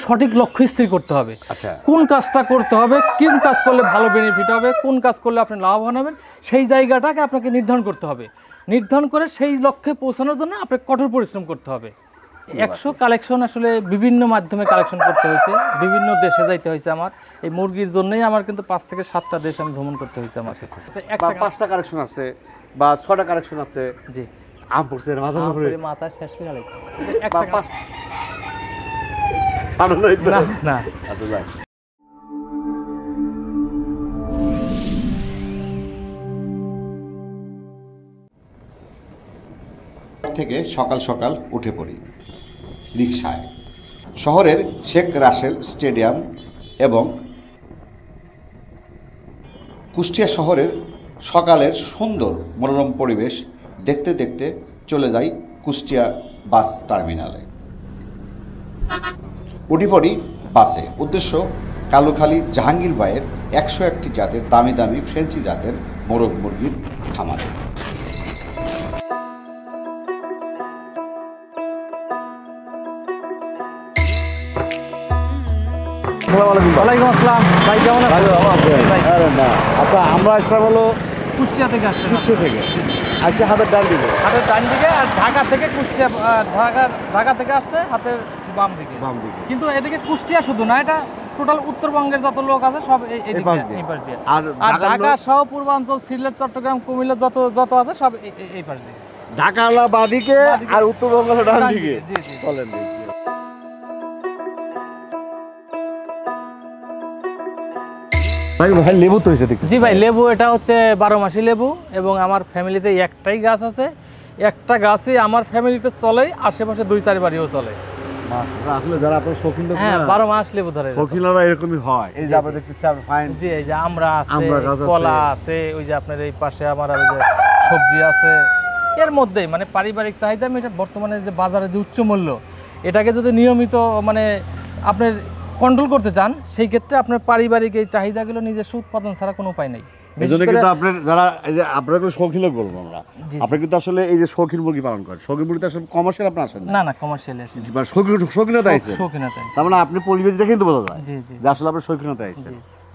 সঠিক লক্ষ্য স্থির করতে হবে। আচ্ছা, কোন কাজটা করতে হবে, কোন কাজ করলে ভালো বেনিফিট হবে, কোন কাজ করলে আপনি লাভবান হবেন, সেই জায়গাটাকে আপনাকে নির্ধারণ করতে হবে। নির্ধারণ করে সেই লক্ষ্যে পৌঁছানোর জন্য আপনাকে কঠোর পরিশ্রম করতে হবে। 100 কালেকশন আসলে বিভিন্ন মাধ্যমে কালেকশন করতে হয়েছে, বিভিন্ন দেশে যাইতে হয়েছে। আমার এই মুরগির জন্যই আমার কিন্তু 5 থেকে 7টা দেশ আমি ভ্রমণ করতে হয়েছে আমার। বা 5টা কালেকশন আছে বা 6টা কালেকশন আছে। জি, আম পড়ছে মাথার উপরে, মাথা শেষ করে আলাইছে বা 5 না না। আচ্ছা যাই, থেকে সকাল সকাল উঠে পড়ি রিকশায়। শহরের শেখ রাসেল স্টেডিয়াম এবং কুষ্টিয়া শহরের সকালের সুন্দর মনোরম পরিবেশ দেখতে দেখতে চলে যাই কুষ্টিয়া বাস টার্মিনালে। উঠি পড়ি বাসে, উদ্দেশ্য কালুখালী জাহাঙ্গীর ভাইয়ের 101টি জাতের দামি দামি ফ্রেঞ্চি জাতের মোরগ মুরগির খামারে। ওয়ালাইকুম আসসালাম ভাই, কেমন আছেন? আচ্ছা, আমরা আসলাম হলো কুষ্টিয়া থেকে আসছেন? কুষ্টিয়া থেকে আসলে হাতের ডান দিকে। হাতের ডান দিকে, আর ঢাকা থেকে কুষ্টিয়া, ঢাকা থেকে আসতে হাতের বাম দিকে। কিন্তু এদিকে কুষ্টিয়া শুধু না, এটা টোটাল উত্তরবঙ্গের যত লোক আছে সব এই পাশ দিয়ে। আর ঢাকা সহ পূর্বাঞ্চল, সিলেট, চট্টগ্রাম, কুমিল্লা যত আছে সব এই পাশ দিয়ে। ঢাকা হলো বাদিকে আর উত্তরবঙ্গ হলো ডান দিকে। চলেন ভাই, ভাই লেবু তো হয়েছে। জি ভাই, লেবু এটা হচ্ছে 12 মাসি লেবু, এবং আমার ফ্যামিলিতে একটাই গাছ আছে। একটা গাছই আমার ফ্যামিলিতে চলে, আশেপাশে 2-4 বাড়িও চলে। আসলে যারা আপনার শৌখিন লোক, হ্যাঁ 12 মাস লেবু ধরে। শৌখিনরা এরকমই হয়। এই যে আমরা দেখতেছি আপনার ফাইন, জি এই যে আমরা আছে, কলা আছে, ওই যে আপনার এই পাশে আমার আর যে সবজি আছে। এর মধ্যেই মানে পারিবারিক চাহিদা মেটে বর্তমানে যে বাজারে যে উচ্চ মূল্য, এটাকে যদি নিয়মিত মানে আপনার কন্ট্রোল করতে চান, সেই ক্ষেত্রে আপনার পারিবারিক এই চাহিদাগুলো নিজস্ব উৎপাদন ছাড়া কোনো উপায় নেই। এজন্য কিন্তু আপনার যারা এই যে আপনারা কোনো শৌখিন লোক বলবো আমরা, আপনি কিন্তু আসলে এই যে শৌখিন মুরগি পালন করেন, শৌখিন মুরগিতে আসলে কমার্শিয়াল আপনি আসেন না? না কমার্শিয়ালি আসেন, মানে শৌখিনতা আইছে। তার মানে আপনি পরিবেশ দেখে কিন্তু বোঝা যায় যে আসলে আপনার শৌখিনতা আইছে।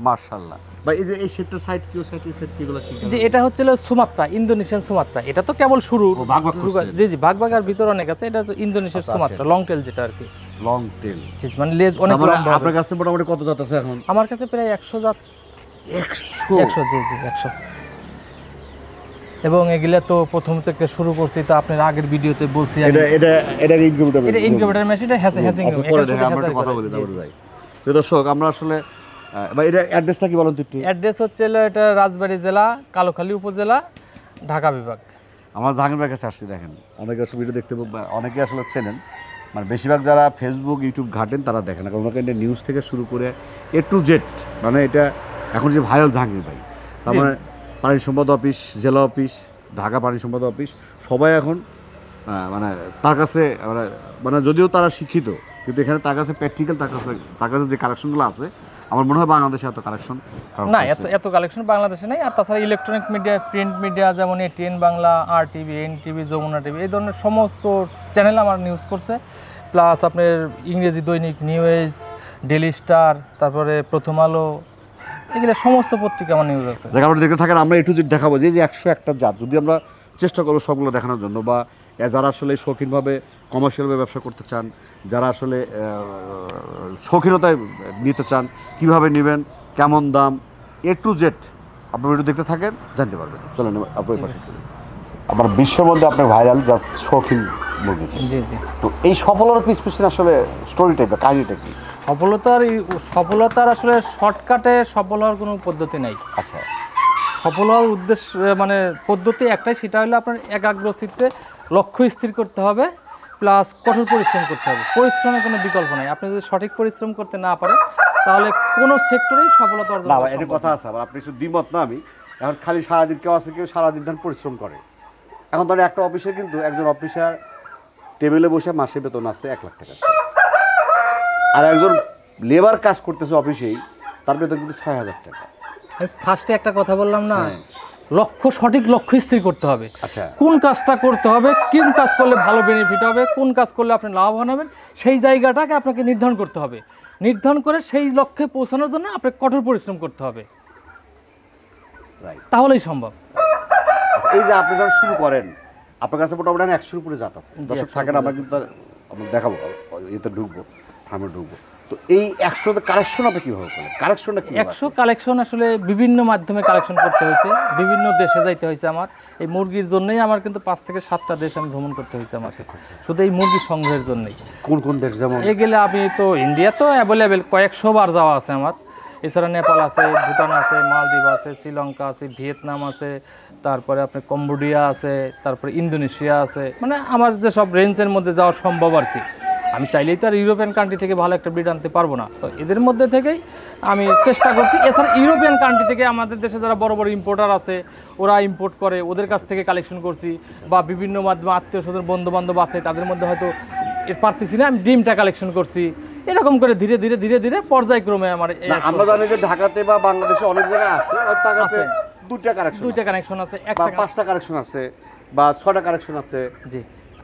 মাশাআল্লাহ ভাই, এই যে এই শেডটার সাইড কি, সাইড কিগুলো কি? জি এটা হচ্ছে সুমাত্রা, ইন্দোনেশিয়ান সুমাত্রা। এটা তো কেবল শুরু। জি জি, ভাগ ভিতর অনেক আছে। এটা হচ্ছে ইন্দোনেশিয়ান সুমাত্রা, লং টেল যেটা আর কি। লং টেল মানে লেজ অনেক লম্বা। আপনার কাছে মোটামুটি কত জাত আছে এখন? আমার কাছে প্রায় 100 জাত। 100? জি জি 100। এবং এগুলা তো প্রথম থেকে শুরু করছি, তো আপনার আগের ভিডিওতে বলছি। এটা ইনকিউবেটর মেশিন, এটা হ্যাচিং। পরে দেখে আমরা একটু কথা বলি, তারপরে যাই। দর্শক, আমরা আসলে ভাই এটা অ্যাড্রেসটা কি বলুন তো একটু? অ্যাড্রেস হচ্ছে এটা রাজবাড়ী জেলা, কালুখালী উপজেলা, ঢাকা বিভাগ। আমরা জাহাঙ্গীর ভাইয়ের কাছে আসছি। দেখেন অনেকে আসলে ভিডিও দেখতে, অনেকে আসলে চেনেন, মানে বেশিরভাগ যারা ফেসবুক ইউটিউব ঘাটেন তারা দেখেন না, কারণ ওনাকে নিউজ থেকে শুরু করে A to Z, মানে এটা এখন যে ভাইরাল জাহাঙ্গীর ভাই, তার মানে পানি সম্পদ অফিস, জেলা অফিস, ঢাকা পানি সম্পদ অফিস, সবাই এখন মানে তার কাছে, মানে যদিও তারা শিক্ষিত, কিন্তু এখানে তার কাছে প্র্যাকটিক্যাল, তার কাছে যে কালেকশনগুলো আছে, আমার মনে হয় বাংলাদেশে এত কালেকশন না, এত কালেকশন বাংলাদেশে নেই। আর তাছাড়া ইলেকট্রনিক মিডিয়া, প্রিন্ট মিডিয়া, যেমন ATN Bangla, RTV, NTV, Jamuna TV, এই ধরনের সমস্ত চ্যানেল আমার নিউজ করছে। প্লাস আপনার ইংরেজি দৈনিক নিউজ, ডেইলি স্টার, তারপরে প্রথম আলো, এগুলো সমস্ত পত্রিকা আমার নিউজ আছে। যারা আমরা দেখতে থাকেন, আমরা A to Z দেখাবো যে 101টা জাত, যদি আমরা চেষ্টা করবো সবগুলো দেখানোর জন্য, বা যারা আসলে শৌখিনভাবে কমার্শিয়ালভাবে ব্যবসা করতে চান, যারা আসলে শৌখিনতায় নিতে চান, কিভাবে নেবেন, কেমন দাম, A to Z আপনার ভিডিও দেখতে থাকেন, জানতে পারবেন। চলেন আপনার পাশে চলুন। আপনার বিশ্বের মধ্যে আপনার ভাইরাল যা শৌখিন মুরগি। জি জি। তো এই সফলতার পিছনে আসলে স্টোরি টাইপ বা কাহিনীটা কি? সফলতার আসলে শর্টকাটে সফল হওয়ার কোনো পদ্ধতি নাই। আচ্ছা, সফল হওয়ার উদ্দেশ্য মানে পদ্ধতি একটাই, সেটা হলো আপনার একাগ্রচিত্তে লক্ষ্য স্থির করতে হবে, প্লাস কঠোর পরিশ্রম করতে হবে। পরিশ্রমের কোনো বিকল্প নাই। আপনি যদি সঠিক পরিশ্রম করতে না পারেন, তাহলে কোনো সেক্টরেই সফলতা অর্জন করা এটা কথা আছে। আবার আপনি শুধু দ্বিমত না, আমি এখন খালি সারাদিন কেউ আছে, কেউ সারাদিন ধরে পরিশ্রম করে। এখন ধরেন একটা অফিসে কিন্তু একজন অফিসার টেবিলে বসে মাসে বেতন আছে 1 লাখ টাকা, আর একজন লেবার কাজ করতেছে অফিসেই, তার বেতন কিন্তু 6,000 টাকা। ফার্স্টে একটা কথা বললাম না, সঠিক লক্ষ্য স্থির করতে হবে। আচ্ছা, কোন কাজটা করতে হবে, কোন কাজ করলে ভালো বেনিফিট হবে, কোন কাজ করলে আপনি লাভবান হবেন, সেই জায়গাটাকে আপনাকে নির্ধারণ করতে হবে। নির্ধারণ করে সেই লক্ষ্যে পৌঁছানোর জন্য আপনাকে কঠোর পরিশ্রম করতে হবে, রাইট। তাহলেই সম্ভব। আচ্ছা, এই যে আপনি যখন শুরু করেন, আপনার কাছে মোটামুটি 100-এর উপরে জাত আছে। দর্শক থাকেন, আমরা কিন্তু আমরা দেখাবো, এতে ঢুকবো, ফার্মে ঢুকবো। তো এই 100 কালেকশন আপনি কীভাবে করেন? কালেকশনটা কি? 100 কালেকশন আসলে বিভিন্ন মাধ্যমে কালেকশন করতে হয়েছে, বিভিন্ন দেশে যাইতে হয়েছে। আমার এই মুরগির জন্যই আমার কিন্তু 5 থেকে 7টা দেশ আমি ভ্রমণ করতে হয়েছে আমার, শুধু এই মুরগি সংগ্রহের জন্যই। কোন কোন দেশ? যেমন এ গেলে আমি তো ইন্ডিয়া তো অ্যাভেলেবেল কয়েকশো বার যাওয়া আছে আমার। এছাড়া নেপাল আছে, ভুটান আছে, মালদ্বীপ আছে, শ্রীলঙ্কা আছে, ভিয়েতনাম আছে, তারপরে আপনার কম্বোডিয়া আছে, তারপরে ইন্দোনেশিয়া আছে। মানে আমার যে সব রেঞ্জের মধ্যে যাওয়া সম্ভব আর কি। আমি চাইলেই তো আর ইউরোপিয়ান কান্ট্রি থেকে ভালো একটা ব্রিড আনতে পারবো না, তো এদের মধ্যে থেকেই আমি চেষ্টা করছি। এছাড়া ইউরোপিয়ান কান্ট্রি থেকে আমাদের দেশে যারা বড় বড় ইম্পোর্টার আছে, ওরা ইম্পোর্ট করে, ওদের কাছ থেকে কালেকশন করছি। বা বিভিন্ন মাধ্যমে আত্মীয় স্বজন বন্ধু বান্ধব আছে, তাদের মধ্যে হয়তো এর পারতেছি না, আমি ডিমটা কালেকশন করছি। এরকম করে ধীরে ধীরে ধীরে ধীরে পর্যায়ক্রমে আমার আমরা জানি যে ঢাকাতে বা বাংলাদেশে অনেক জায়গায় আছে, তার কাছে 2টা কালেকশন, 2টা কানেকশন আছে, বা 5টা কালেকশন আছে, বা 6টা কালেকশন আছে। জি,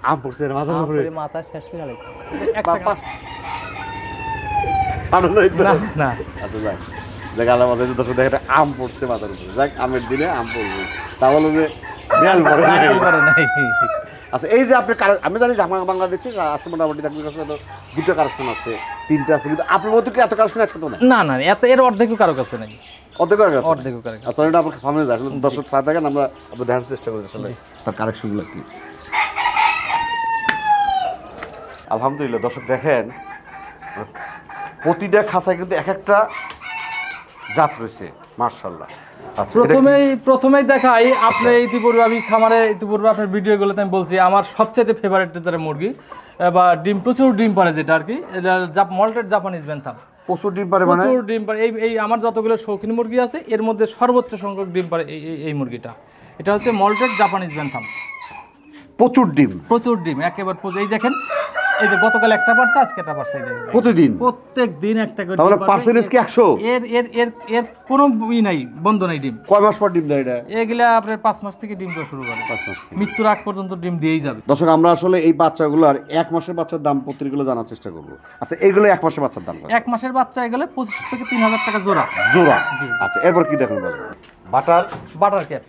আম পড়ছে মাথার উপরে, মাথা শেষ হয়ে গেল বা 5 আনন্দ না না। আচ্ছা যাক, যাক আল্লাহ মাঝে দর্শক দেখে একটা আম পড়ছে মাথার উপরে, যাক আমের দিনে আম পড়বে, তা বলো যে বিড়াল পড়ে নাই। আচ্ছা, এই যে আপনি আমি জানি যে বাংলাদেশে আছে মোটামুটি 2টা কালেকশন আছে, 3টা আছে, কিন্তু আপনার মধ্যে কি এত কালেকশন একসাথে না? না না, এত এর অর্ধেকও কারো কাছে নেই, অর্ধেকের কাছে, অর্ধেকও কারো কাছে। আচ্ছা, এটা আপনার সামনে যায় দর্শক সাথে থাকেন, আমরা আপনার দেখার চেষ্টা করছি আসলে তার কালেকশনগুলো কি। আলহামদুলিল্লাহ দর্শক দেখেন, প্রতিটা খাঁচায় কিন্তু এক একটা জাত রয়েছে, মাশাআল্লাহ। প্রথমেই দেখাই আপনি ইতিপূর্বে আমি খামারে ইতিপূর্বে আপনার ভিডিওগুলোতে আমি বলছি আমার সবচেয়ে ফেভারিট যারা মুরগি বা ডিম প্রচুর ডিম পারে, যেটা আর কি এটা মল্টেড জাপানিজ ব্যান্থাম। প্রচুর ডিম পারে, মানে প্রচুর ডিম পারে। এই আমার যতগুলো শৌখিন মুরগি আছে এর মধ্যে সর্বোচ্চ সংখ্যক ডিম পারে এই মুরগিটা। এটা হচ্ছে মল্টেড জাপানিজ ব্যান্থাম। প্রচুর ডিম, প্রচুর ডিম, একেবারে প্রচুর। এই দেখেন, এই যে গতকাল একটা পারছে, আজকে একটা পারছে, প্রতিদিন প্রত্যেক দিন একটা করে। তাহলে পার্সেন্টেজ কি 100? এর এর এর এর কোনো নাই, বন্ধ নাই ডিম। কয় মাস পর ডিম দেয় এটা? এগুলা আপনার 5 মাস থেকে ডিম দেওয়া শুরু করে, 5 মাস, মৃত্যুর আগ পর্যন্ত ডিম দিয়েই যাবে। দর্শক আমরা আসলে এই বাচ্চাগুলো আর 1 মাসের বাচ্চার দাম প্রত্যেকগুলো জানার চেষ্টা করবো। আচ্ছা, এইগুলো 1 মাসের বাচ্চার দাম কত? 1 মাসের বাচ্চা এগুলো 25 থেকে 3000 টাকা জোড়া। জোড়া? জি। আচ্ছা, এরপর কি দেখেন বলেন? Butter cap.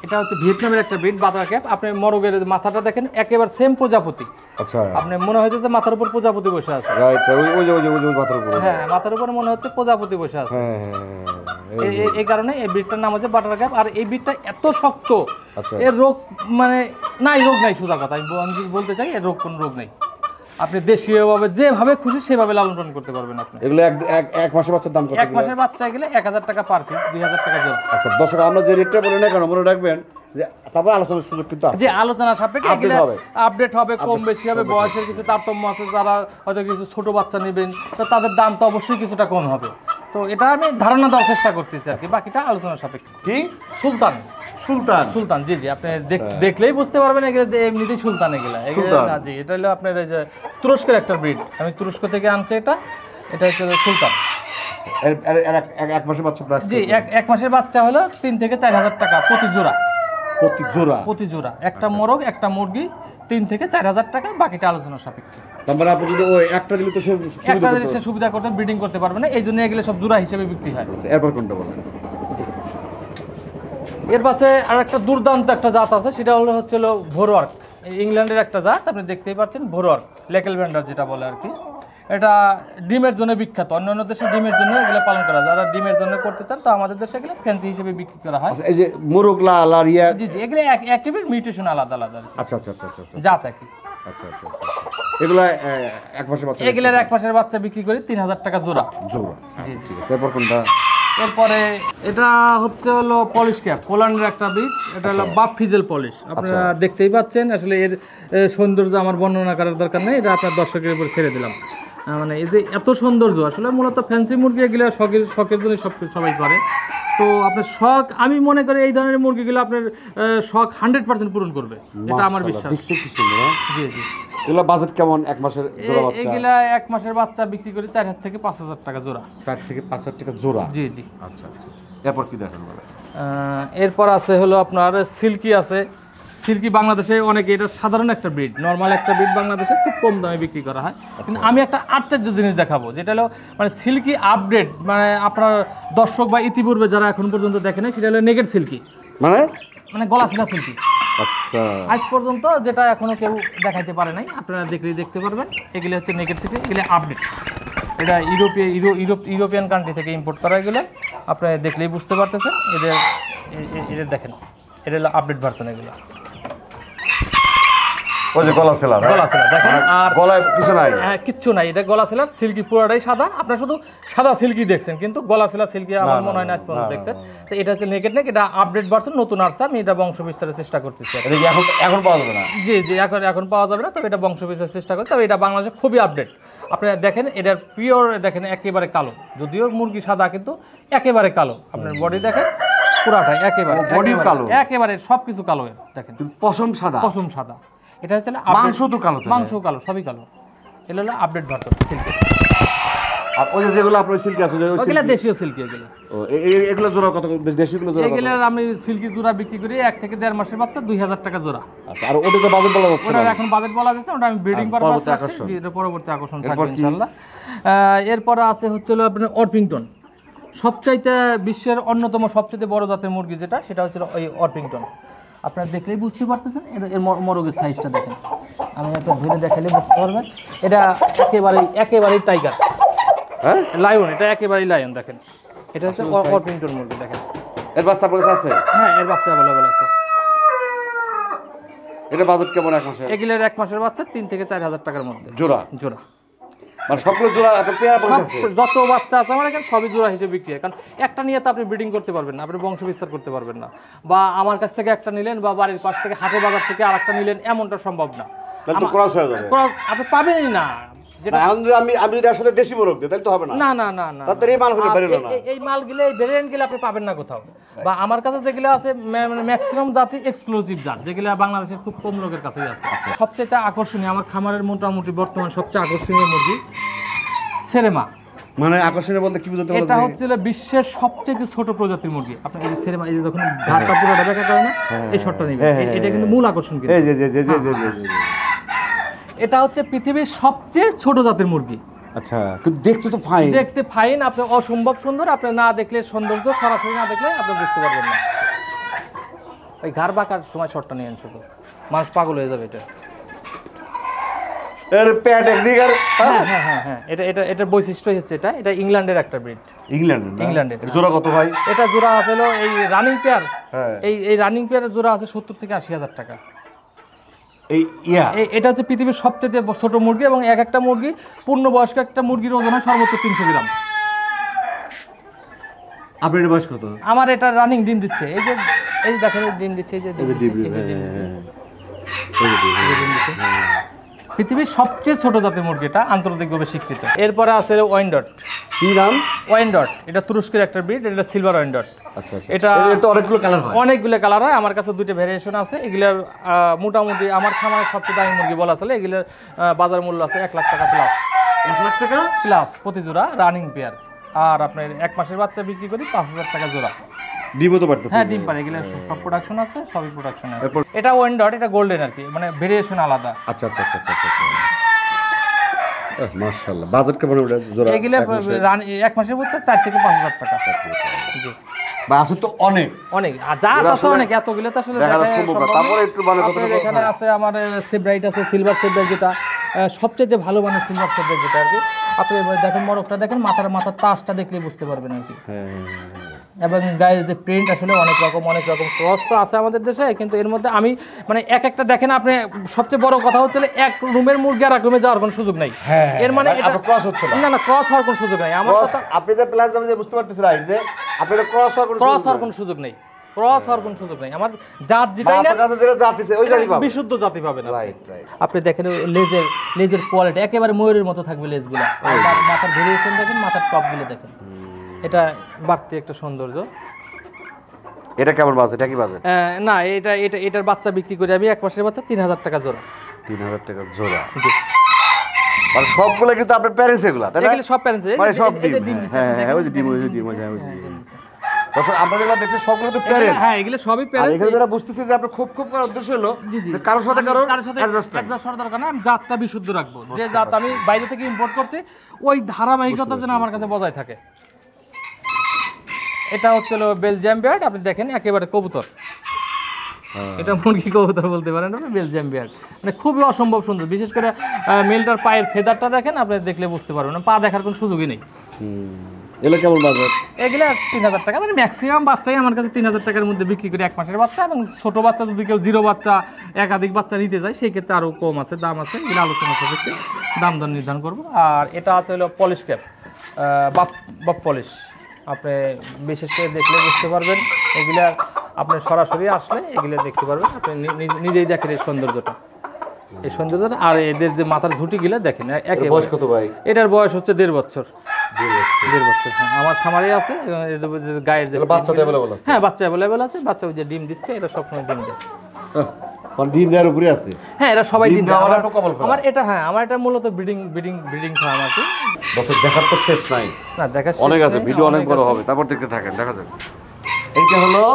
এটা হচ্ছে ভিয়েতনামের একটা ব্রিড, বাটার ক্যাপ। আপনি মরগের মাথাটা দেখেন, একেবারে সেম প্রজাপতি। আচ্ছা, আপনি মনে হচ্ছে যে মাথার উপর প্রজাপতি বসে আছে। রাইট, ওই মাথার উপরে। হ্যাঁ, মাথার উপরে মনে হচ্ছে প্রজাপতি বসে আছে। হ্যাঁ, এই কারণে এই ব্রিডটার নাম হচ্ছে বাটার ক্যাপ। আর এই ব্রিডটা এত শক্ত, আচ্ছা, এর রোগ মানে রোগ নাই, সোজা কথা আমি যদি বলতে চাই, এর কোনো রোগ নেই। আপনি দেশীয়ভাবে যেভাবে খুশি সেভাবে লালন পালন করতে পারবেন আপনি। এগুলো 1 মাসের বাচ্চার দাম কত? 1 মাসের বাচ্চা গেলে 1000 টাকা পার পিস, 2000 টাকা জোড়া। আচ্ছা দর্শক, আমরা যে রেটটা বলি না কেন মনে রাখবেন যে তারপর আলোচনার সুযোগ কিন্তু আছে। যে আলোচনা সাপেক্ষে আপডেট হবে, কম বেশি হবে, বয়সের কিছু তারতম্য আছে, যারা হয়তো কিছু ছোট বাচ্চা নেবেন তো তাদের দাম তো অবশ্যই কিছুটা কম হবে। তো এটা আমি ধারণা দেওয়ার চেষ্টা করতেছি আর কি, বাকিটা আলোচনা সাপেক্ষে। কি সুলতান? সুলতান, জি জি, আপনি দেখলেই বুঝতে পারবেন এগুলো এমনিতেই সুলতান। এগুলা না জি, এটা হলো আপনার এই যে তুরস্কের একটা ব্রিড, আমি তুরস্ক থেকে আনছি। এটা হচ্ছে সুলতান। 1 মাসের বাচ্চা প্রাইস? জি, 1 মাসের বাচ্চা হলো 3 থেকে 4000 টাকা প্রতি জোড়া। প্রতি জোড়া একটা মোরগ একটা মুরগি 3 থেকে 4000 টাকা, বাকিটা আলোচনা সাপেক্ষে। তারপর আপনি যদি ওই একটা দিলে তো একটা দিলে সে সুবিধা করতে ব্রিডিং করতে পারবে না, এই জন্য এগুলো সব জোড়া হিসেবে বিক্রি হয়। এরপর কোনটা বলেন? এর পাশে আর একটা দুর্দান্ত একটা জাত আছে, সেটা হচ্ছে ভোরওয়ার্ক। ইংল্যান্ডের একটা জাত, আপনি দেখতেই পাচ্ছেন, ভোরওয়ার্ক লেকেল ব্যান্ডার যেটা বলে আর কি। এটা ডিমের জন্য বিখ্যাত, অন্যান্য দেশে ডিমের জন্য এগুলো পালন করা যায়। যারা ডিমের জন্য করতে চান তো আমাদের দেশে এগুলো ফ্যান্সি হিসেবে বিক্রি করা হয়। এই যে মোরগলা আলারিয়া, জি জি, এগুলো একেবারে মিউটেশন আলাদা আলাদা। আচ্ছা, জাত একই। আচ্ছা, এগুলো 1 মাসের বাচ্চা? এগুলোর 1 মাসের বাচ্চা বিক্রি করি 3000 টাকা জোড়া। ঠিক আছে। এরপর কোনটা? এরপরে এটা হচ্ছে পলিশ ক্যাপ, পোল্যান্ডের একটা ব্রিড। এটা হলো বাফ ফিজেল পলিশ। আপনারা দেখতেই পাচ্ছেন, আসলে এর সৌন্দর্য আমার বর্ণনা করার দরকার নেই, এটা আপনার দর্শকের উপর ছেড়ে দিলাম। মানে এই যে এত সৌন্দর্য, আসলে মূলত ফ্যান্সি মুরগি এগুলো শখের জন্য সবাই করে। তো আপনার শখ, আমি মনে করি এই ধরনের মুরগিগুলো আপনার শখ 100% পূরণ করবে, এটা আমার বিশ্বাস। জি জি। এগুলো বাজেট কেমন এক মাসের জোড়া বাচ্চা? এগুলা 1 মাসের বাচ্চা বিক্রি করি 4,000 থেকে 5,000 টাকা জোড়া। 4 থেকে 5,000 টাকা জোড়া? জি জি। আচ্ছা আচ্ছা। এরপর কি দেখেন বলে? এরপর আছে হলো আপনার সিল্কি আছে। সিল্কি বাংলাদেশে অনেকে, এটা সাধারণ একটা ব্রিড, নর্মাল একটা ব্রিড বাংলাদেশে খুব কম দামে বিক্রি করা হয়। কিন্তু আমি একটা আশ্চর্য জিনিস দেখাবো, যেটা হলো মানে সিল্কি আপডেট, মানে আপনার দর্শক বা ইতিপূর্বে যারা এখন পর্যন্ত দেখে না, সেটা হলো নেগেট সিল্কি, মানে গলা ছিলা সিল্কি। আচ্ছা, আজ পর্যন্ত যেটা এখনো কেউ দেখাইতে পারে নাই, আপনারা দেখলেই দেখতে পারবেন। এগুলো হচ্ছে নেগেট সিল্কি, এগুলো আপডেট। এটা ইউরোপিয়ান কান্ট্রি থেকে ইম্পোর্ট করা, এগুলো আপনারা দেখলেই বুঝতে পারতেছেন। এদের দেখেন, এটা হলো আপডেট ভার্সন। এগুলো ওই যে গলা সেলার, গলা সেলার দেখেন, আর গলায় কিছু নাই। হ্যাঁ, কিচ্ছু নাই। এটা গলা সেলার সিল্কি, পুরোটাই সাদা। আপনারা শুধু সাদা সিল্কি দেখছেন, কিন্তু গলা সেলার সিল্কি আমার মনে হয় না আজ পর্যন্ত দেখছেন। তো এটা হচ্ছে নেকেড নেক, এটা আপডেট ভার্সন, নতুন আসছে। আমি এটা বংশ বিস্তারের চেষ্টা করতেছি। এটা কি এখন পাওয়া যাবে না? জি জি, এখন পাওয়া যাবে না, তবে এটা বংশ বিস্তারের চেষ্টা করি। তবে এটা বাংলাদেশে খুবই আপডেট। আপনারা দেখেন, এটার পিওর দেখেন একেবারে কালো, যদিও মুরগি সাদা কিন্তু একেবারে কালো। আপনার বডি দেখেন পুরাটাই একেবারে বডি কালো, একেবারে সবকিছু কালো। দেখেন পশম সাদা, পশম সাদা। এটা হচ্ছে মাংস তো কালো, মাংস কালো, সবই কালো। এটা হলো আপডেট ভার্সন সিল্কি। আর ওই যে যেগুলো আপনার সিল্কি আছে, ওগুলো দেশীয় সিল্কি। এগুলো এগুলো জোড়া কত? দেশীয়গুলো জোড়া কত? এগুলো আমি সিল্কি জোড়া বিক্রি করি 1 থেকে 1.5 মাসের বাচ্চা 2,000 টাকা জোড়া। আচ্ছা, আর ওটা তো বাজেট বলা যাচ্ছে না? ওটা এখন বাজেট বলা যাচ্ছে, ওটা আমি ব্রিডিং পারপাসে রাখছি। জি, এটা পরবর্তী আকর্ষণ থাকবে ইনশাআল্লাহ। এরপর আছে হচ্ছে আপনার অরপিংটন। সবচাইতে বিশ্বের অন্যতম সবচেয়ে বড় জাতের মুরগি যেটা, সেটা হচ্ছে ওই অরপিংটন। আপনারা দেখলেই বুঝতে পারতেছেন, এর মরগের সাইজটা দেখেন। আমি একটা ধরে দেখালে বুঝতে পারবেন। এটা একেবারেই টাইগার, হ্যাঁ লায়ন। এটা একেবারেই লায়ন। দেখেন, এটা হচ্ছে অরপিংটন মুরগি। দেখেন, এর বাচ্চা আপনার কাছে আছে? হ্যাঁ, এর বাচ্চা অ্যাভেলেবল আছে। এটা বাজেট কেমন এক মাসে? এগুলোর 1 মাসের বাচ্চা 3 থেকে 4,000 টাকার মধ্যে জোড়া। জোড়া মানে সবগুলো জোড়া আপনার পেয়ার পড়ে আছে? যত বাচ্চা আছে আমার এখানে সবই জোড়া হিসেবে বিক্রি হয়। কারণ একটা নিয়ে তো আপনি ব্রিডিং করতে পারবেন না, আপনি বংশ বিস্তার করতে পারবেন না। বা আমার কাছ থেকে একটা নিলেন, বা বাড়ির পাশ থেকে হাটের বাজার থেকে আরেকটা নিলেন, এমনটা সম্ভব না। তাহলে তো ক্রস হয়ে যাবে। আপনি পাবেনই না। এখন যদি আমি যদি আসলে দেশি মোরগ দিই তাহলে তো হবে না। না না না না, তাহলে এই মাল হলে বেরোলো না। এই মালগুলো, এই ভেরিয়েন্ট গুলো আপনি পাবেন না কোথাও। বা আমার কাছে যেগুলো আছে ম্যাক্সিমাম জাতি এক্সক্লুসিভ জাত, যেগুলো বাংলাদেশের খুব কম লোকের কাছেই আছে। সবচেয়ে আকর্ষণীয় আমার খামারের মোটামুটি বর্তমান সবচেয়ে আকর্ষণীয় মুরগি সেরেমা। মানে আকর্ষণীয় বলতে কি বুঝাতে এটা হচ্ছে বিশ্বের সবচেয়ে ছোট প্রজাতির মুরগি। আপনি এই যে সেরেমা, এই যে যখন ঘাটটা পুরোটা দেখা করে না, এই শটটা নেবেন। এটা কিন্তু মূল আকর্ষণ। কিন্তু এটা হচ্ছে পৃথিবীর সবচেয়ে ছোট জাতের মুরগি। আচ্ছা, কিন্তু দেখতে তো ফাইন। দেখতে ফাইন, আপনি অসম্ভব সুন্দর। আপনি না দেখলে সৌন্দর্য, সরাসরি না দেখলে আপনি বুঝতে পারবেন না। ওই ঘাড় বাঁকার সময় শটটা নিয়ে শুধু মানুষ পাগল হয়ে যাবে। এটা এটার বৈশিষ্ট্য হচ্ছে এটা ইংল্যান্ডের একটা ব্রিড। ইংল্যান্ডের জোড়া কত ভাই? এটা জোড়া আছে এই রানিং পেয়ার। এই রানিং পেয়ারের জোড়া আছে 70 থেকে 80,000 টাকা। এটা হচ্ছে পৃথিবীর সবচেয়ে ছোট মুরগি, এবং এক একটা মুরগি, পূর্ণবয়স্ক একটা মুরগির ওজন হয় সর্বোচ্চ 300 গ্রাম। আপনার বয়স কত? আমার এটা রানিং ডিম দিচ্ছে। এই যে দেখেন, ডিম দিচ্ছে। এই যে পৃথিবীর সবচেয়ে ছোট জাতের মুরগি, এটা আন্তর্জাতিকভাবে স্বীকৃত। এরপরে আছে ওয়াইনডট। কি নাম? ওয়াইনডট। এটা তুরস্কের একটা ব্রিড, এটা সিলভার ওয়াইনডট। আচ্ছা, এটা অনেকগুলো কালার হয়। অনেকগুলো কালার হয়। আমার কাছে 2টা ভ্যারিয়েশন আছে। এগুলো মোটামুটি আমার খামারের সবচেয়ে দামি মুরগি বলা চলে। এগুলোর বাজার মূল্য আছে 1 লাখ টাকা প্লাস। 1 লাখ টাকা প্লাস প্রতি জোড়া, রানিং পেয়ার। আর আপনার 1 মাসের বাচ্চা বিক্রি করি 5,000 টাকা জোড়া। ডিমও তো পারতেছে? হ্যাঁ, ডিম পারে। এগুলো সব প্রোডাকশন আছে, সবই প্রোডাকশন আছে। এটা ওয়াইনডট, এটা গোল্ডেন আর কি, মানে ভেরিয়েশন আলাদা। আচ্ছা। মাশাআল্লাহ। বাজেট কেমন ওটা জোড়া? এগুলো 1 মাসের বাচ্চা 4 থেকে 5,000 টাকা। জি, বা আছে তো অনেক যা আছে অনেক। এতগুলো তো আসলে দেখা সম্ভব না। তারপরে একটু মানে এখানে আছে আমার সেব্রাইট আছে, সিলভার সেব্রাইট, যেটা সবচেয়ে ভালো মানের সিলভার সেব্রাইট যেটা আর কি। আপনি দেখেন মরকটা দেখেন, মাথার তাজটা দেখলে বুঝতে পারবেন আর কি। এবং গায়ের যে প্রিন্ট আসলে অনেক রকম ক্রস তো আছে আমাদের দেশে, কিন্তু এর মধ্যে আমি মানে একটা দেখেন আপনি, সবচেয়ে বড় কথা হচ্ছে এক রুমের মুরগি আর এক রুমে যাওয়ার কোনো সুযোগ নাই। এর মানে এটা ক্রস হচ্ছে না, ক্রস হওয়ার কোনো সুযোগ নাই। আমার কথা আপনি যে প্লাস দাম যে বুঝতে পারতেছেন রাইট, যে আপনি ক্রস হওয়ার কোনো সুযোগ নেই। আমার জাত যেটাই না, আপনার কাছে যেটা জাত আছে ওই জাতি পাবেন, বিশুদ্ধ জাতি পাবেন। রাইট। আপনি দেখেন লেজের কোয়ালিটি একেবারে ময়ূরের মতো থাকবে লেজগুলো। মাথার ভেরিয়েশন দেখেন, মাথার টপগুলো দেখেন। এটা বাড়তি একটা সৌন্দর্য। এটা কেমন বাজেট? এটা কি বাজেট? না, এটার বাচ্চা বিক্রি করে আমি 1 মাসের বাচ্চা 3,000 টাকা জোড়া। 3000 টাকা জোড়া। মানে সবগুলো কিন্তু আপনার প্যারেন্টস এগুলা, তাই না? এগুলো সব প্যারেন্টস, মানে সব এই যে ডিম। দিচ্ছে, হ্যাঁ দেখেন, হ্যাঁ, ওই যে ডিম, ওই যে ডিম, ওই যে ডিম। দর্শক আপনারা যেগুলো দেখতে সবগুলো তো প্যারেন্টস। হ্যাঁ এগুলো সবই আর প্যারেন্টস। এখানে যারা বুঝতেছে যে আপনার খুব করার উদ্দেশ্য হলো জি জি, যে কারোর সাথে অ্যাডজাস্ট করার দরকার না, আমি জাতটা বিশুদ্ধ রাখবো। যে জাত আমি বাইরে থেকে ইম্পোর্ট করছি ওই ধারাবাহিকতা যেন আমার কাছে বজায় থাকে। এটা হচ্ছে বেলজিয়াম বিয়ার্ড, আপনি দেখেন একেবারে কবুতর। এটা মুরগি কবুতর বলতে পারেন আপনি, বেলজিয়াম বিয়ার্ড মানে খুবই অসম্ভব সুন্দর। বিশেষ করে মেলটার পায়ের ফেদারটা দেখেন, আপনি দেখলে বুঝতে পারবেন, পা দেখার কোনো সুযোগই নেই। এগুলো কেমন বাজার? এগুলো 3000 টাকা, মানে ম্যাক্সিমাম বাচ্চাই আমার কাছে 3000 টাকার মধ্যে বিক্রি করি, 1 মাসের বাচ্চা। এবং ছোট বাচ্চা যদি কেউ জিরো বাচ্চা একাধিক বাচ্চা নিতে যায় সেই ক্ষেত্রে আরও কম আছে, দাম আছে, এগুলো আলোচনা সাপেক্ষে দাম দর নির্ধারণ করবো। আর এটা আছে হলো পলিশ ক্যাপ, বাপ পলিশ। আপনি বিশেষ করে দেখলে বুঝতে পারবেন, এগুলা আপনি সরাসরি আসলে এগুলো দেখতে পারবেন, আপনি নিজেই দেখেন এই সৌন্দর্যটা, এই সৌন্দর্যটা। আর এদের যে মাথার ঝুঁটিগুলো দেখেন, বয়স কত ভাই? এটার বয়স হচ্ছে 1.5 বছর। 1.5 বছর, হ্যাঁ। আমার খামারে আছে গায়ের যে বাচ্চা অ্যাভেলেবল আছে। হ্যাঁ বাচ্চা অ্যাভেলেবল আছে, বাচ্চা ওই যে ডিম দিচ্ছে, এটা সবসময় ডিম দেয়। মানে ডিম দেওয়ার উপরে আছে। হ্যাঁ এরা সবাই ডিম দেয়। আমার এটা, হ্যাঁ আমার এটা মূলত ব্রিডিং ফার্ম আছে। দর্শক দেখার তো শেষ নাই, না দেখা অনেক আছে, ভিডিও অনেক বড় হবে, তারপর দেখতে থাকেন, দেখা যাক।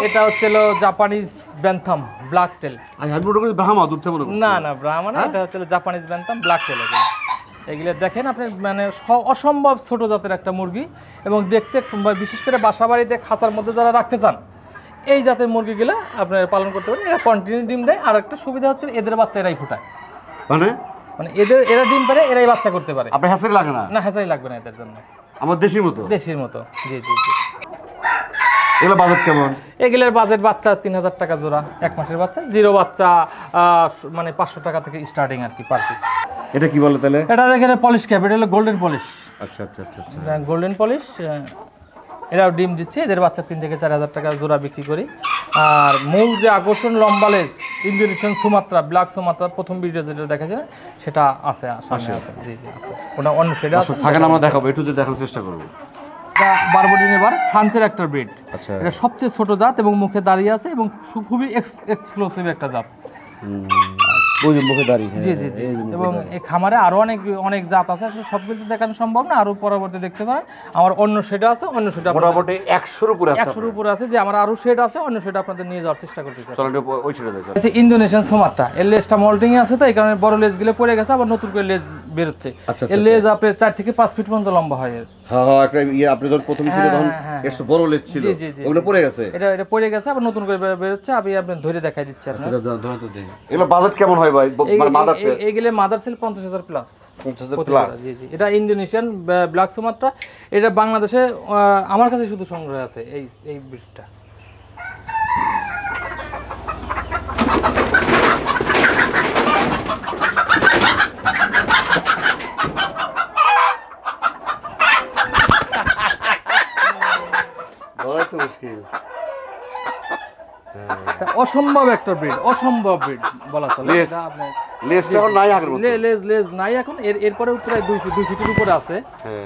এটা হচ্ছে জাপানিজ ব্যান্থাম ব্ল্যাক টেল। আমি মনে করি ব্রাহ্মা দুধ থেকে মনে করি। না না ব্রাহ্মা না, এটা হচ্ছে জাপানিজ ব্যান্থাম ব্ল্যাক টেল। এগুলো দেখেন আপনি, মানে অসম্ভব ছোট জাতের একটা মুরগি, এবং দেখতে বিশেষ করে বাসা বাড়িতে খাঁচার মধ্যে যারা রাখতে চান এই জাতের মুরগিগুলো আপনার পালন করতে পারেন। এরা কন্টিনিউ ডিম দেয়। আর একটা সুবিধা হচ্ছে এদের বাচ্চা এরাই ফুটায়, মানে এরা ডিম পারে, এরাই বাচ্চা করতে পারে। আপনার হ্যাঁসারি লাগে না? না হ্যাঁসারি লাগবে না এদের জন্য, আমার দেশির মতো। দেশির মতো, জি জি জি। এগুলো বাজেট কেমন? এগুলোর বাজেট বাচ্চা 3000 টাকা জোড়া, 1 মাসের বাচ্চা। জিরো বাচ্চা মানে 500 টাকা থেকে স্টার্টিং আর কি, পার পিস। এটা কি বলে তাহলে? এটা দেখেন পলিশ ক্যাপ, এটা হলো গোল্ডেন পলিশ। আচ্ছা আচ্ছা আচ্ছা আচ্ছা, গোল্ডেন পলিশ। এরাও ডিম দিচ্ছে, এদের বাচ্চা 3 থেকে 4000 টাকা জোড়া বিক্রি করি। আর মূল যে আকর্ষণ লম্বা লেজ ইন্দোনেশিয়ান সুমাত্রা, ব্ল্যাক সুমাত্রা, প্রথম ভিডিও যেটা দেখাচ্ছে সেটা আছে, সামনে আছে। জি জি আছে, ওটা অন্য সেটা আছে। থাকেন আমরা দেখাবো, একটু যদি দেখার চেষ্টা করবো। এটা বারবডিন, এবার ফ্রান্সের একটা ব্রিড। আচ্ছা, এটা সবচেয়ে ছোট জাত এবং মুখে দাঁড়িয়ে আছে, এবং খুবই এক্সক্লুসিভ একটা জাত। ওই যে মুখে দাঁড়িয়ে, জি জি জি। এবং এই খামারে আরো অনেক জাত আছে, সবকিছু দেখানো সম্ভব না, আরো পরবর্তী দেখতে পারেন। আমার অন্য শেড আছে, অন্য শেড মোটামুটি 100-র উপরে আছে। 100-র উপরে আছে, যে আমার আরো শেড আছে, অন্য শেড আপনাদের নিয়ে যাওয়ার চেষ্টা করতেছি। চলেন ওই শেডে যাই। আচ্ছা, ইন্দোনেশিয়ান সুমাত্রা, এর লেজটা মল্টিং আছে, তো এই কারণে বড় লেজ গুলো পড়ে গেছে, আবার নতুন করে লেজ বের হচ্ছে। এর লেজ আপনার 4 থেকে 5 ফিট পর্যন্ত লম্বা হয়। হ্যাঁ হ্যাঁ, একটা আপনি যখন প্রথম ছিল তখন একটু বড় লেজ ছিল, ওগুলো পড়ে গেছে। এটা পড়ে গেছে, আবার নতুন করে বের হচ্ছে। আমি আপনাদের ধরে দেখাই দিচ্ছি আপনাদের। এগুলো বাজেট কেমন হয় ভাই? মানে মাদার সেল, এইগুলো মাদার সেল 50,000 প্লাস। 50,000 প্লাস। জি জি। এটা ইন্দোনেশিয়ান ব্ল্যাক সুমাত্রা। এটা বাংলাদেশে আমার কাছে শুধু সংগ্রহ আছে এই ব্রিডটা। অসম্ভব একটা ব্রিড, অসম্ভব ব্রিড বলা চলে। লেজ এখন নাই আগের মতো। লেজ নাই এখন। এরপরে প্রায় 2 ফিটের উপরে আছে,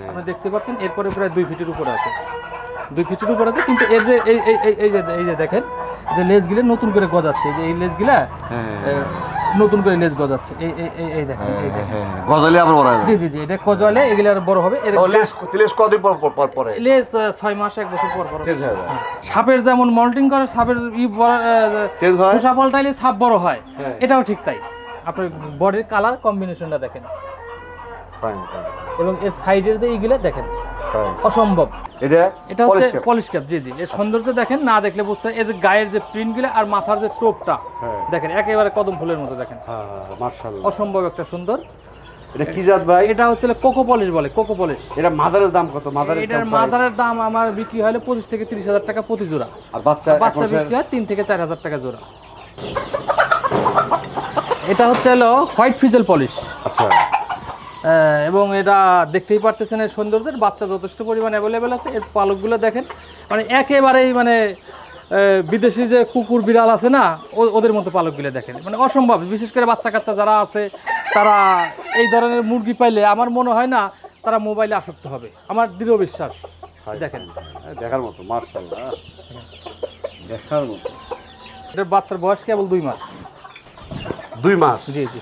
আপনি দেখতে পাচ্ছেন। এরপরে প্রায় 2 ফিটের উপরে আছে, 2 ফিটের উপরে আছে। কিন্তু এর যে এই যে দেখেন, যে লেজগুলো নতুন করে গজাচ্ছে, যে এই লেজগুলা নতুন করে লেজ গজাচ্ছে। এই দেখেন, এই দেখেন গজালে আবার বড় হবে। জি জি জি, এটা গজালে এগুলো আর বড় হবে। এর লেজ কতদিন পর পরে? লেজ 6 মাস 1 বছর পর চেঞ্জ হয়। সাপের যেমন মল্টিং করে, সাপের চেঞ্জ হয়, খোসা পাল্টাইলে সাপ বড় হয়, এটাও ঠিক তাই। আপনার বডির কালার কম্বিনেশনটা দেখেন, এবং এর সাইডের যে এইগুলো দেখেন, অসম্ভব। এটা হচ্ছে পলিশ ক্যাপ। জি জি, এর সৌন্দর্য দেখেন, না দেখলে বুঝতে হয়। এর গায়ের যে প্রিন্টগুলো আর মাথার যে টোপটা দেখেন, একেবারে কদম ফুলের মতো দেখেন। মাশাআল্লাহ, অসম্ভব একটা সুন্দর। এটা কি জাত ভাই? এটা হচ্ছে কোকো পলিশ বলে, কোকো পলিশ। এটা মাদারের দাম কত? এটার মাদারের দাম আমার বিক্রি হলে 25 থেকে 30,000 টাকা প্রতি জোড়া। আর বাচ্চা বিক্রি হয় 3 থেকে 4,000 টাকা জোড়া। এটা হচ্ছে হোয়াইট ফিজেল পলিশ। আচ্ছা। এবং এটা দেখতেই পারতেছেন, এর সৌন্দর্যের বাচ্চা যথেষ্ট পরিমাণ অ্যাভেলেবেল আছে। এর পালকগুলো দেখেন, মানে একেবারেই মানে বিদেশি যে কুকুর বিড়াল আছে না, ওদের মতো পালকগুলো দেখেন, মানে অসম্ভব। বিশেষ করে বাচ্চা কাচ্চা যারা আছে, তারা এই ধরনের মুরগি পাইলে আমার মনে হয় না তারা মোবাইলে আসক্ত হবে, আমার দৃঢ় বিশ্বাস। দেখেন, দেখার মতো, মাশাআল্লাহ, দেখার মতো। এটার বাচ্চার বয়স কেবল 2 মাস। 2 মাস? জি জি।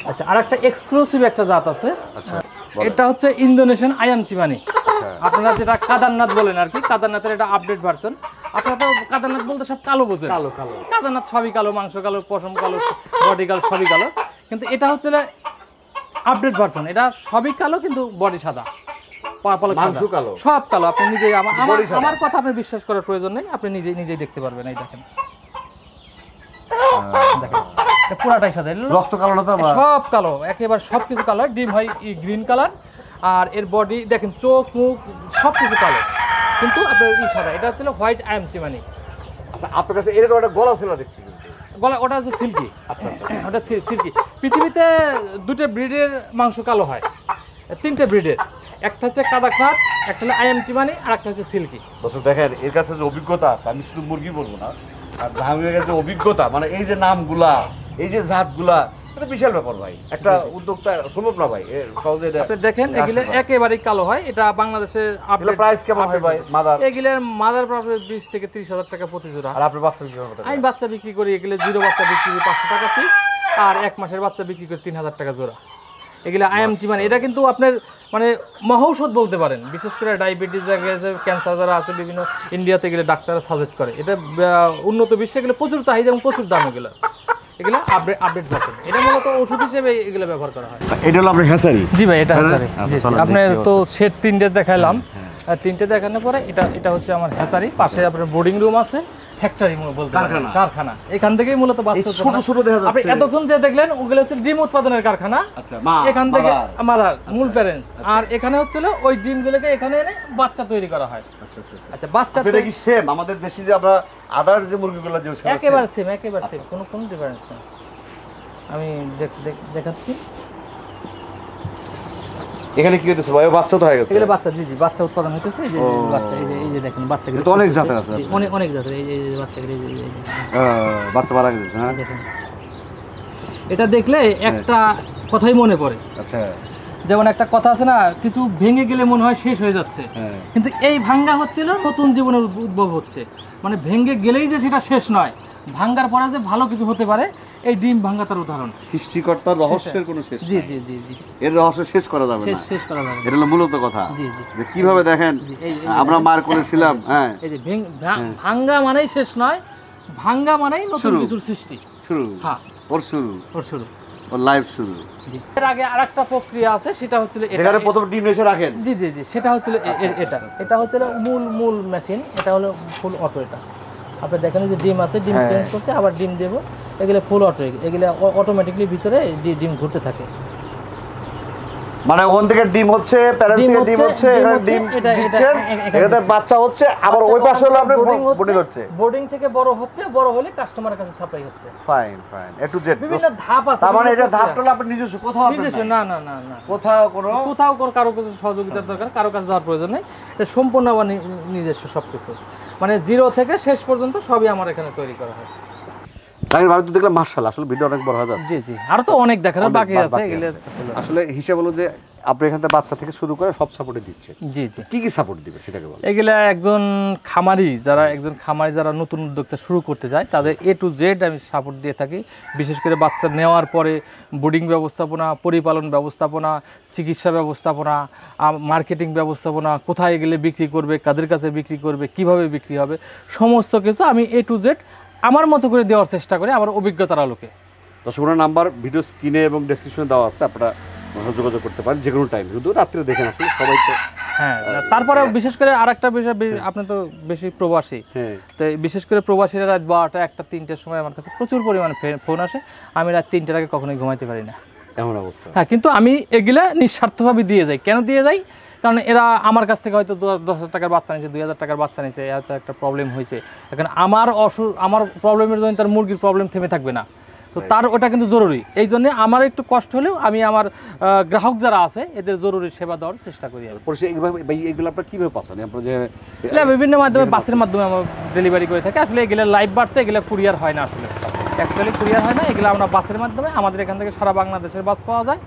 আচ্ছা, আর একটা এক্সক্লুসিভ একটা জাত আছে, আচ্ছা এটা হচ্ছে ইন্দোনেশিয়ান আয়াম চিমানি। আপনারা যেটা কাদারনাথ বলেন আর কি, কাদারনাথের এটা আপডেট ভার্সন। আপনারা তো কাদারনাথ বলতে সব কালো বোঝেন, কালো কালো কাদারনাথ সবই কালো, মাংস কালো, পশম কালো, বডি কালো, সবই কালো। কিন্তু এটা হচ্ছে আপডেট ভার্সন, এটা সবই কালো কিন্তু বডি সাদা, মাংস কালো, সব কালো। আপনি নিজেই আমার কথা আপনি বিশ্বাস করার প্রয়োজন নেই, আপনি নিজেই দেখতে পারবেন। এই দেখেন, দেখেন এটা পুরাটাই সাদা, রক্ত কালো না তো, সব কালো, একেবারে সবকিছু কালো। ডিম হয় গ্রিন কালার, আর এর বডি দেখেন, চোখ মুখ সবকিছু কালো, কিন্তু আপনার সাদা। এটা হচ্ছে হোয়াইট আয়াম চিমানি। আচ্ছা, আপনার কাছে এরকম একটা গলা ছিল দেখছি কিন্তু। গলা ওটা হচ্ছে সিল্কি। আচ্ছা আচ্ছা, ওটা সিল্কি। পৃথিবীতে দুটো ব্রিডের মাংস কালো হয়, তিনটে ব্রিডের, একটা হচ্ছে কাদাকনাথ, একটা হলো আয়াম চিমানি, আর একটা হচ্ছে সিল্কি। দর্শক দেখেন, এর কাছে যে অভিজ্ঞতা আছে, আমি শুধু মুরগি বলবো না, আর জাহাঙ্গীরের কাছে অভিজ্ঞতা, মানে এই যে নামগুলা, এই যে জাতগুলা, এটা বিশাল ব্যাপার ভাই। একটা উদ্যোক্তা সম্ভব না ভাই সহজে। এটা আপনি দেখেন, এগুলো একেবারেই কালো হয়। এটা বাংলাদেশে প্রাইস কেমন হয় ভাই মাদার? এগুলোর মাদার প্রাইস 20 থেকে 30,000 টাকা প্রতি জোড়া। আর আপনি বাচ্চা বিক্রি করেন? আমি বাচ্চা বিক্রি করি, এগুলো জিরো বাচ্চা বিক্রি করি 500 টাকা পিস, আর 1 মাসের বাচ্চা বিক্রি করি 3000 টাকা জোড়া। এগুলো আয়াম চিমানি। এটা কিন্তু আপনার মানে মহৌষধ বলতে পারেন, বিশেষ করে ডায়াবেটিস, ক্যান্সার যারা আছে বিভিন্ন ইন্ডিয়াতে গেলে ডাক্তাররা সাজেস্ট করে। এটা উন্নত বিশ্বে গেলে প্রচুর চাহিদা এবং প্রচুর দাম। এগুলো আপডেট ভার্সন। এটা মূলত ওষুধ হিসেবে এগুলো ব্যবহার করা হয়। এটা হলো আপনার হ্যাসারি? জি ভাই, এটা হ্যাসারি। আপনার তো সেট 3টে দেখাইলাম, 3টে দেখানোর পরে এটা হচ্ছে আমার হ্যাসারি। পাশে আপনার বোর্ডিং রুম আছে, ফ্যাক্টরি বলতে পারেন, কারখানা। এখান থেকেই মূলত বাচ্চা ছোট ছোট দেখা যাচ্ছে। আপনি এতক্ষণ যে দেখলেন ওগুলো হচ্ছে ডিম উৎপাদনের কারখানা। আচ্ছা, এখান থেকে মাদার মূল প্যারেন্টস, আর এখানে হচ্ছিল ওই ডিমগুলোকে এখানে এনে বাচ্চা তৈরি করা হয়। আচ্ছা, বাচ্চা সেটা কি সেম আমাদের দেশি যে আমরা আদার যে মুরগিগুলো যে একেবারে সেম, একেবারে সেম, কোনো ডিফারেন্স নেই। আমি দেখাচ্ছি। এখানে কি হইতেছে ভাই? বাচ্চা তো হয়ে গেছে। এগুলো বাচ্চা, জি বাচ্চা উৎপাদন হইতেছে। এই যে বাচ্চা, এই যে দেখেন বাচ্চাগুলো তো অনেক জাতের আছে, অনেক জাতের। এই যে বাচ্চাগুলো, বাচ্চা মারা গেছে। হ্যাঁ, দেখেন এটা দেখলে একটা কথাই মনে পড়ে। আচ্ছা, যেমন একটা কথা আছে না, কিছু ভেঙে গেলে মনে হয় শেষ হয়ে যাচ্ছে, কিন্তু এই ভাঙ্গা হচ্ছিল নতুন জীবনের উদ্ভব হচ্ছে। মানে ভেঙে গেলেই যে সেটা শেষ নয়, ভাঙ্গার পরে যে ভালো কিছু হতে পারে, এই ডিম ভাঙ্গা তার উদাহরণ। সৃষ্টিকর্তার রহস্যের কোনো শেষ জি নাই। জি জি জি, এর রহস্য শেষ করা যাবে না, শেষ করা যাবে না। এটা হলো মূলত কথা। জি জি, যে কিভাবে দেখেন আমরা মার করেছিলাম। হ্যাঁ, এই যে ভাঙ্গা মানেই শেষ নয়, ভাঙ্গা মানেই নতুন কিছুর সৃষ্টি শুরু। হ্যাঁ, ওর শুরু, ওর লাইফ শুরু। জি, এর আগে আরেকটা প্রক্রিয়া আছে, সেটা হচ্ছে যেখানে প্রথম ডিম এসে রাখেন। জি জি জি, সেটা হচ্ছে এটা হচ্ছে মূল মেশিন। এটা হলো ফুল অটো। এটা আপনি দেখেন যে ডিম আছে, ডিম চেঞ্জ করছে, আবার ডিম দেবো। এগুলো ফুল অটো, এগুলো অটোমেটিকলি ভিতরে ডিম ঘুরতে থাকে। মানে ওখান থেকে ডিম হচ্ছে, প্যারেন্টস থেকে ডিম হচ্ছে, এখানে ডিম দিচ্ছেন, এখানে বাচ্চা হচ্ছে, আবার ওই পাশে হলো আপনি বোর্ডিং হচ্ছে। বোর্ডিং থেকে বড় হচ্ছে, বড় হলে কাস্টমারের কাছে সাপ্লাই হচ্ছে। Fine fine, A to Z বিভিন্ন ধাপ আছে। তার মানে এটা ধাপটা হলো আপনি নিজস্ব, কোথাও নিজস্ব না না না না, কোথাও কারো কাছে সহযোগিতার দরকার, কারো কাছে যাওয়ার প্রয়োজন নেই। এটা সম্পূর্ণ আমার নিজস্ব সবকিছু, মানে জিরো থেকে শেষ পর্যন্ত সবই আমার এখানে তৈরি করা হয়। আমি ভাবতে দেখলাম মাশাআল্লাহ, আসলে ভিডিও অনেক বড় হয়ে যাচ্ছে। জি জি, আর তো অনেক দেখানোর বাকি আছে। এগুলো আসলে হিসাব হলো যে আপনি এখান থেকে বাচ্চা থেকে শুরু করে সব সাপোর্টে দিচ্ছে। জি জি, কি সাপোর্ট দিবে সেটাকে বল। এগুলা একজন খামারি যারা নতুন উদ্যোক্তা শুরু করতে যায়, তাদের A to Z আমি সাপোর্ট দিয়ে থাকি। বিশেষ করে বাচ্চা নেওয়ার পরে বোর্ডিং ব্যবস্থাপনা, পরিপালন ব্যবস্থাপনা, চিকিৎসা ব্যবস্থাপনা, মার্কেটিং ব্যবস্থাপনা, কোথায় গেলে বিক্রি করবে, কাদের কাছে বিক্রি করবে, কিভাবে বিক্রি হবে, সমস্ত কিছু আমি A to Z আমার মতো করে দেওয়ার চেষ্টা করি, আমার অভিজ্ঞতার আলোকে। দর্শকদের নাম্বার ভিডিও স্ক্রিনে এবং ডেসক্রিপশনে দেওয়া আছে, আপনারা যোগাযোগ করতে পারেন যে কোনো টাইম, শুধু রাত্রে দেখেন। আসলে সবাই তো হ্যাঁ, তারপরে বিশেষ করে আরেকটা বিষয়, আপনি তো বেশি প্রবাসী, তো বিশেষ করে প্রবাসীরা রাত 12টা 1টা 3টার সময় আমার কাছে প্রচুর পরিমাণে ফোন আসে। আমি রাত 3টার আগে কখনোই ঘুমাইতে পারি না, এমন অবস্থা। হ্যাঁ, কিন্তু আমি এগুলা নিঃস্বার্থভাবে দিয়ে যাই। কেন দিয়ে যাই? কারণ এরা আমার কাছ থেকে হয়তো 10,000 টাকার বাচ্চা নিচ্ছে, 2,000 টাকার বাচ্চা নিচ্ছে, এত একটা প্রবলেম হয়েছে। এখন আমার প্রবলেমের জন্য তার মুরগির প্রবলেম থেমে থাকবে না, তো তার ওটা কিন্তু জরুরি। এই জন্য আমার একটু কষ্ট হলেও আমি আমার গ্রাহক যারা আছে এদের জরুরি সেবা দেওয়ার চেষ্টা করি। এইগুলো আপনার কীভাবে পাচ্ছেন? আপনার যে বিভিন্ন মাধ্যমে, বাসের মাধ্যমে আমরা ডেলিভারি করে থাকি। আসলে এগুলো লাইভ বাড়তে এগুলো কুরিয়ার হয় না, আসলে অ্যাকচুয়ালি কুরিয়ার হয় না, এগুলো আমরা বাসের মাধ্যমে, আমাদের এখান থেকে সারা বাংলাদেশের বাস পাওয়া যায়,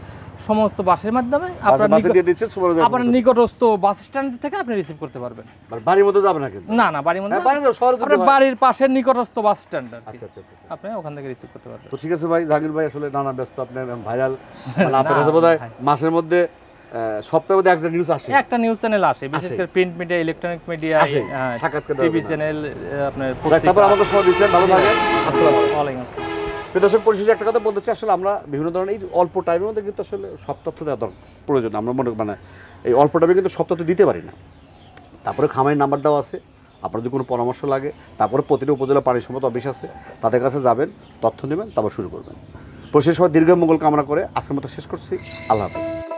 সমস্ত বাসের মাধ্যমে আপনার বাসে দিয়ে দিচ্ছে সুপারভাইজার আপনার নিকটস্থ বাস স্ট্যান্ড থেকে আপনি রিসিভ করতে পারবেন। মানে বাড়ির মধ্যে যাবে না কিন্তু? না না, বাড়ির মধ্যে হ্যাঁ, বাড়ির মধ্যে শহরে যদি আপনার হয়। বাড়ির পাশের নিকটস্থ বাস স্ট্যান্ড আর কি, আচ্ছা আচ্ছা আচ্ছা। আপনি ওখান থেকে রিসিভ করতে পারবেন। তো ঠিক আছে ভাই, জাহাঙ্গীর ভাই আসলে নানা ব্যস্ত, আপনার ভাইরাল মানে আপনার না, কাছে বোধহয় ভাই। মাসের মধ্যে সপ্তাহের মধ্যে একটা নিউজ আসে। একটা নিউজ চ্যানেল আসে, বিশেষ আসে। করে প্রিন্ট মিডিয়া, ইলেকট্রনিক মিডিয়া, আসে, সাক্ষাৎকার দেওয়ার টিভি জন্য চ্যানেল, আপনার ভাই, তারপর আমাদের সময় দিচ্ছেন, ভালো থাকেন। আসসালামু আলাইকুম। ওয়ালাইকুম আসসালাম। প্রিয় দর্শক, পরিশেষে একটা কথা বলতে চাই, আসলে আমরা বিভিন্ন ধরনের এই অল্প টাইমের মধ্যে কিন্তু আসলে সব তথ্য দেওয়া প্রয়োজন। আমরা মানে এই অল্প টাইমে কিন্তু সব তথ্য দিতে পারি না। তারপরে খামারের নাম্বার দেওয়া আছে, আপনার যদি কোনো পরামর্শ লাগে, তারপরে প্রতিটা উপজেলা পানি সম্পদ অফিস আছে, তাদের কাছে যাবেন, তথ্য নেবেন, তারপর শুরু করবেন। পরিশেষে সবাই দীর্ঘ মঙ্গল কামনা করে আজকের মতো শেষ করছি। আল্লাহ হাফেজ।